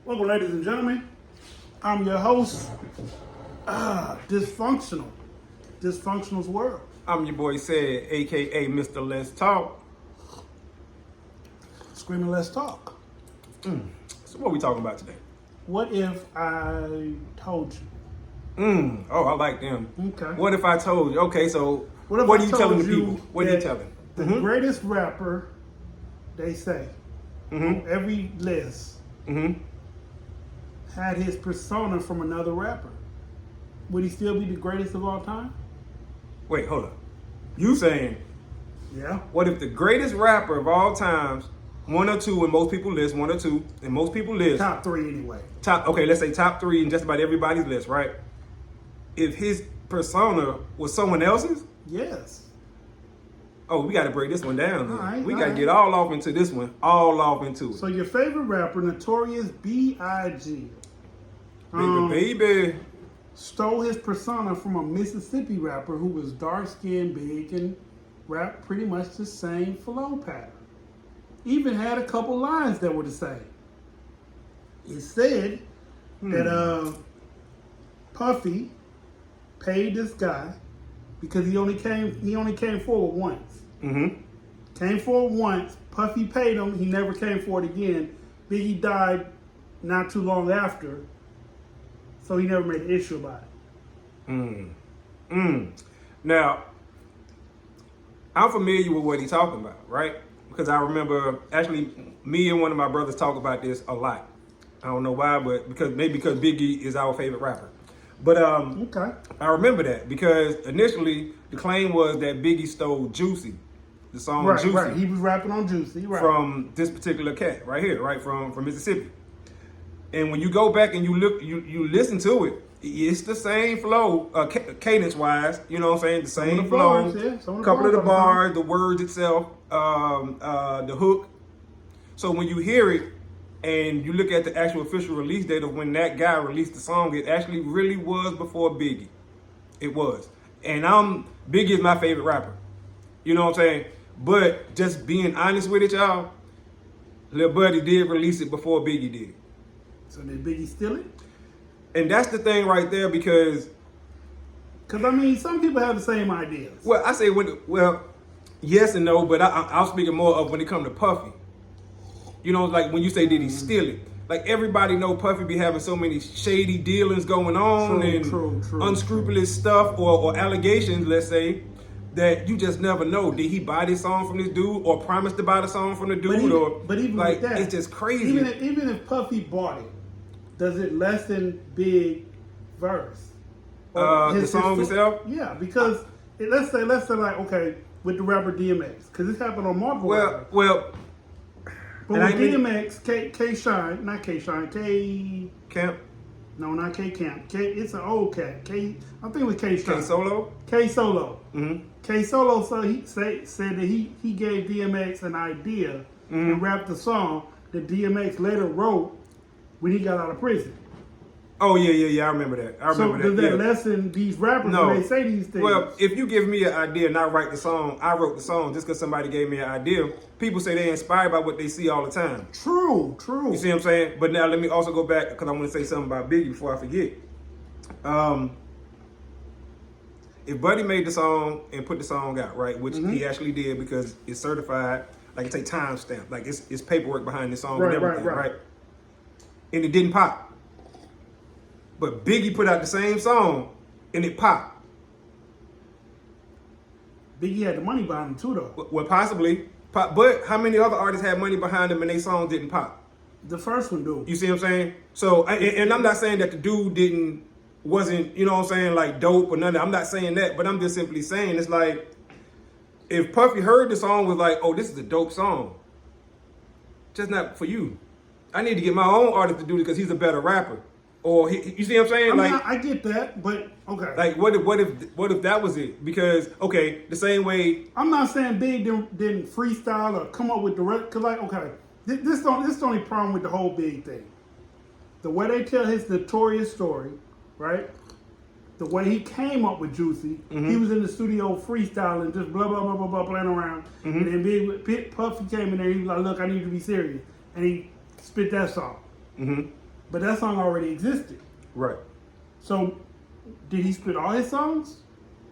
Welcome, ladies and gentlemen. I'm your host, Dysfunctional's World. I'm your boy Said, aka Mr. Let's Talk. Screaming, let's talk. So what we talking about today? What if I told you? Oh, I like them. Okay. What if I told you? Okay, so What if what I are you told telling the you people? What are you that telling? The greatest rapper, they say, on every list, had his persona from another rapper. Would he still be the greatest of all time? Wait, hold up. You saying, Yeah. what if the greatest rapper of all times, one or two in most people list, one or two in most people list, Top three anyway. okay, let's say top three in just about everybody's list, right? If his persona was someone else's, Yes. oh, we got to break this one down. All right, we all got to right. get all off into this one, all off into it. So your favorite rapper, Notorious B.I.G. Baby. Stole his persona from a Mississippi rapper who was dark-skinned, big, and rapped pretty much the same flow pattern. Even had a couple lines that were the same. It said that Puffy paid this guy because he only came forward once. Came forward once. Puffy paid him. He never came forward again. Biggie died not too long after, so he never made an issue about it. Now, I'm familiar with what he's talking about, right? Because I remember, actually, me and one of my brothers talk about this a lot. I don't know why, but because Biggie is our favorite rapper. But Okay. I remember that because initially the claim was that Biggie stole Juicy, the song Right, Juicy, right. He was rapping on Juicy, right? from this particular cat right here, right from Mississippi. And when you go back and you look, you listen to it, it's the same flow, cadence wise. You know what I'm saying? The same flow. Couple of the bars, the words itself, the hook. So when you hear it and you look at the actual official release date of when that guy released the song, it actually really was before Biggie. It was. And Biggie is my favorite rapper. You know what I'm saying? But just being honest with it, y'all, Lil Buddy did release it before Biggie did. So did Biggie steal it? And that's the thing right there because... Because, I mean, some people have the same ideas. Well, I say, yes and no, but I'm speaking more of when it comes to Puffy. You know, like when you say, did he steal it? Like everybody know Puffy be having so many shady dealings going on True. unscrupulous stuff or allegations, let's say, that you just never know. Did he buy this song from this dude or promise to buy the song from the dude? But even like, with that, it's just crazy. Even if Puffy bought it, does it lessen Big verse? The song itself? Yeah, because let's say like, okay, with the rapper DMX, because this happened on multiple rappers. Well, But with DMX, Camp? No, not K Camp. It's an old cat. I think it was K Shine. K Solo? K Solo. Mm-hmm. K Solo, so he said that he gave DMX an idea and rapped the song that DMX later wrote when he got out of prison. Oh, yeah, I remember that. Does that lessen these rappers when they say these things? Well, if you give me an idea and I write the song, I wrote the song just because somebody gave me an idea. People say they're inspired by what they see all the time. True. You see what I'm saying? But now let me also go back because I want to say something about Biggie before I forget. If Buddy made the song and put the song out, right, which he actually did because it's certified, like it's a timestamp, like it's paperwork behind the song and everything, right? And it didn't pop. But Biggie put out the same song and it popped. Biggie had the money behind him too, though. Well, possibly. But how many other artists had money behind them and their songs didn't pop? The first one, dude. You see what I'm saying? So, and I'm not saying that the dude wasn't, you know what I'm saying, like dope or nothing. I'm not saying that, but I'm just simply saying it's like, if Puffy heard the song was like, oh, this is a dope song, just not for you. I need to get my own artist to do it because he's a better rapper. Or you see what I'm saying? I get that, but okay. Like what if that was it? Because okay, the same way. I'm not saying Big didn't freestyle or come up with direct. Cause like okay, this the only problem with the whole Big thing. The way they tell his notorious story, right? The way he came up with Juicy, he was in the studio freestyling, just blah blah blah blah blah playing around, and then Big Puffy came in there. He was like, "Look, I need you to be serious," and he spit that song. but that song already existed. Right. So, did he split all his songs,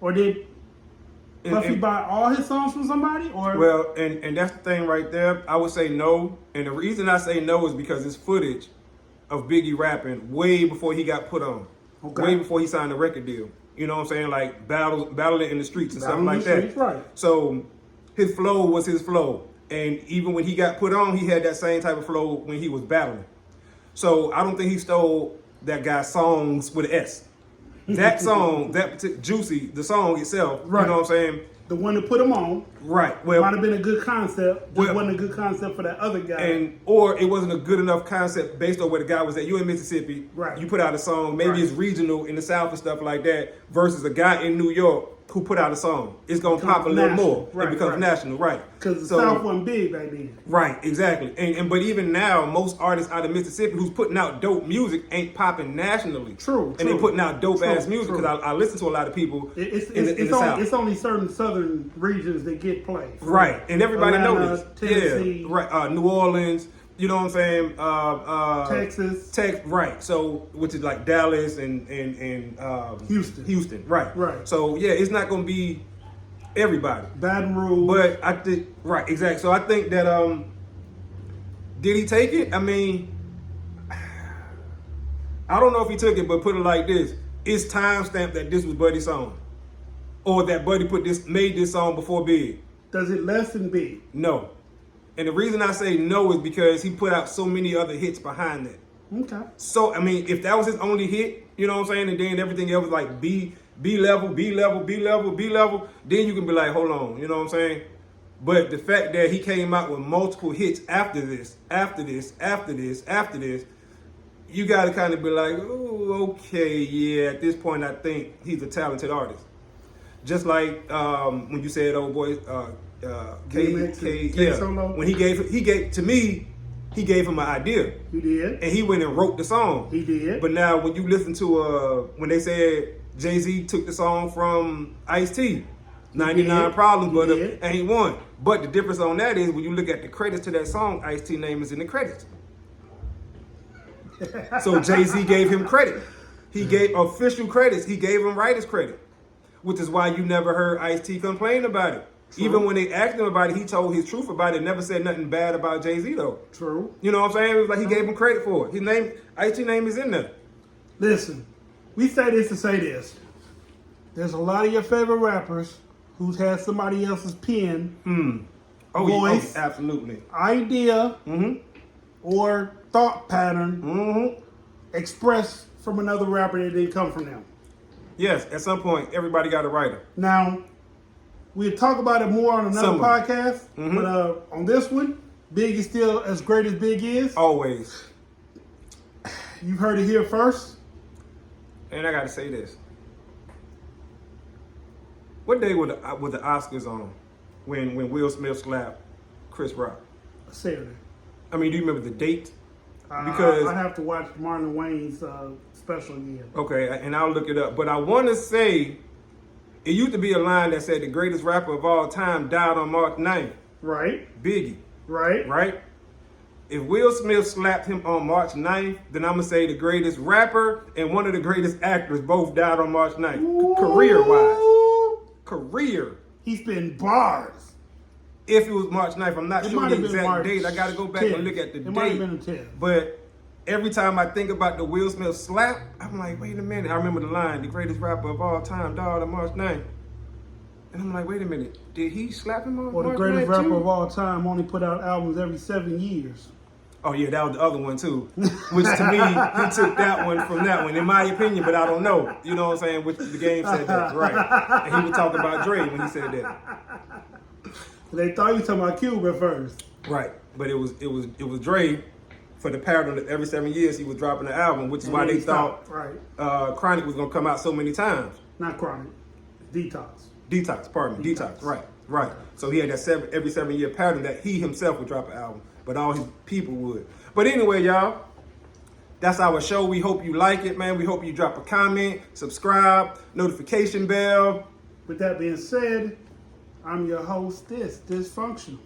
or did Puffy buy all his songs from somebody? Or well, and that's the thing right there. I would say no, and the reason I say no is because it's footage of Biggie rapping way before he got put on, way before he signed a record deal. You know what I'm saying? Like battling in the streets and stuff like that. Right. So his flow was his flow, and even when he got put on, he had that same type of flow when he was battling. So I don't think he stole that guy's songs with an S. That song, Juicy, the song itself, right. You know what I'm saying? The one that put him on. Right. Well, might have been a good concept. Just wasn't a good concept for that other guy. Or it wasn't a good enough concept based on where the guy was at. You in Mississippi. Right. You put out a song, maybe it's regional in the South and stuff like that, versus a guy in New York who put out a song. It's going to pop a little more. Right, it becomes national, right. Because the South wasn't big back then. Right, exactly. But even now, most artists out of Mississippi who's putting out dope music ain't popping nationally. True. And they're putting out dope ass music because I listen to a lot of people in the South. It's only certain southern regions that get played. Right, and everybody knows this. Tennessee. Yeah, right. New Orleans. You know what I'm saying? Texas. Right. So, which is like Dallas and Houston. Houston. Right. Right. So, yeah, it's not going to be everybody. Baton Rouge. But I think, right, exactly. So, I think that, did he take it? I mean, I don't know if he took it, but put it like this. It's timestamped that this was Buddy's song. Or that Buddy made this song before Big. Does it less than Big? No. And the reason I say no is because he put out so many other hits behind that. Okay. So, I mean, if that was his only hit, you know what I'm saying, and then everything else was like B level, then you can be like, hold on, you know what I'm saying? But the fact that he came out with multiple hits after this, you got to kind of be like, oh, okay, yeah, at this point I think he's a talented artist. Just like when you said, oh boy, when he gave to me, he gave him an idea. He did. And he went and wrote the song. He did. But now when you listen to when they said Jay-Z took the song from Ice-T, 99 Problems, but ain't one. But the difference on that is when you look at the credits to that song, Ice-T name is in the credits. So Jay-Z gave him credit. He gave official credits. He gave him writer's credit, which is why you never heard Ice-T complain about it. True. Even when they asked him about it, he told his truth about it. Never said nothing bad about Jay-Z though. True. You know what I'm saying? It was like he gave him credit for it. His name, Ice-T name is in there. Listen, we say this to say this. There's a lot of your favorite rappers who's had somebody else's pen, voice, absolutely, idea, or thought pattern expressed from another rapper that didn't come from them. Yes, at some point, everybody got a writer. Now, we'll talk about it more on another podcast, but on this one, Big is still as great as Big is. Always. You've heard it here first. And I got to say this. What day were the Oscars on when Will Smith slapped Chris Rock? Saturday. I mean, do you remember the date? Because I have to watch Marlon Wayne's special again. Okay, and I'll look it up. But I want to say, it used to be a line that said the greatest rapper of all time died on March 9th. Right. Biggie. Right. Right? If Will Smith slapped him on March 9th, then I'm going to say the greatest rapper and one of the greatest actors both died on March 9th. Career-wise. Career. He spit bars. If it was March 9th, I'm not sure the exact date. I got to go back 10th. and look at the date. It might have been the 10th. But every time I think about the Will Smith slap, I'm like, wait a minute. I remember the line, the greatest rapper of all time died on March 9th. And I'm like, wait a minute. Did he slap him on March 9th? Well, the greatest rapper of all time only put out albums every 7 years. Oh, yeah, that was the other one, too. Which, to me, he took that one from that one, in my opinion, but I don't know. You know what I'm saying? Which the game said that, right. And he was talking about Dre when he said that. They thought you were talking about Cube at first. Right. But it was Dre, for the pattern that every 7 years he was dropping an album, which is why they thought Chronic was going to come out so many times. Not Chronic. Detox. Detox. Right. So he had that every 7 year pattern that he himself would drop an album, but all his people would. But anyway, y'all, that's our show. We hope you like it, man. We hope you drop a comment, subscribe, notification bell. With that being said, I'm your host, Dysfunctional.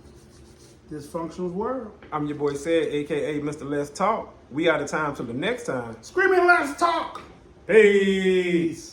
Dysfunctional's world. I'm your boy Said, aka Mr. Let's Talk. We out of time till the next time. Screaming, let's talk. Peace.